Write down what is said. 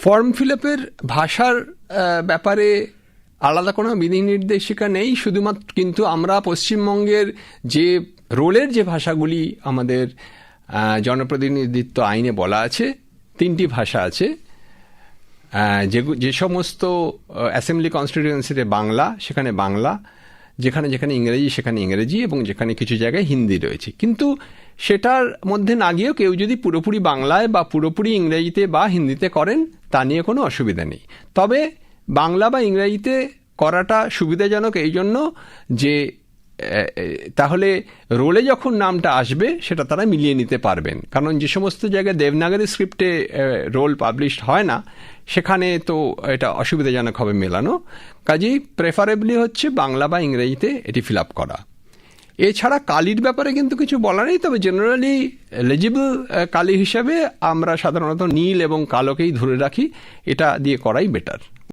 Form fill আপের ভাষার ব্যাপারে আলাদা কোনো বিধিনির্দেশিকা নেই, শুধুমাত্র কিন্তু আমরা পশ্চিমবঙ্গের যে রোলের যে ভাষাগুলি আমাদের জনপ্রতিনিধিত্ব আইনে বলা আছে, 3টি ভাষা আছে। যে সমস্ত অ্যাসেম্বলি কনস্টিটিউয়েন্সিতে বাংলা, সেখানে বাংলা, যেখানে যেখানে ইংরেজি সেখানে ইংরেজি, এবং যেখানে কিছু জায়গায় হিন্দি রয়েছে। কিন্তু সেটার মধ্যে না গিয়েও কেউ যদি পুরোপুরি বাংলায় বা পুরোপুরি ইংরেজিতে বা হিন্দিতে করেন, তা নিয়ে কোনো অসুবিধা নেই। তবে বাংলা বা ইংরেজিতে করাটা সুবিধাজনক এই জন্য যে তাহলে রোলে যখন নামটা আসবে সেটা তারা মিলিয়ে নিতে পারবেন। কারণ যে সমস্ত জায়গায় দেবনাগরী স্ক্রিপ্টে রোল পাবলিশড হয় না, সেখানে তো এটা অসুবিধাজনক হবে মেলানো। কাজেই প্রেফারেবলি হচ্ছে বাংলা বা ইংরেজিতে এটি ফিল আপ করা। এছাড়া কালির ব্যাপারে কিন্তু কিছু বলা নেই, তবে জেনারেলি এলিজিবল কালি হিসাবে আমরা সাধারণত নীল এবং কালোকেই ধরে রাখি, এটা দিয়ে করাই বেটার।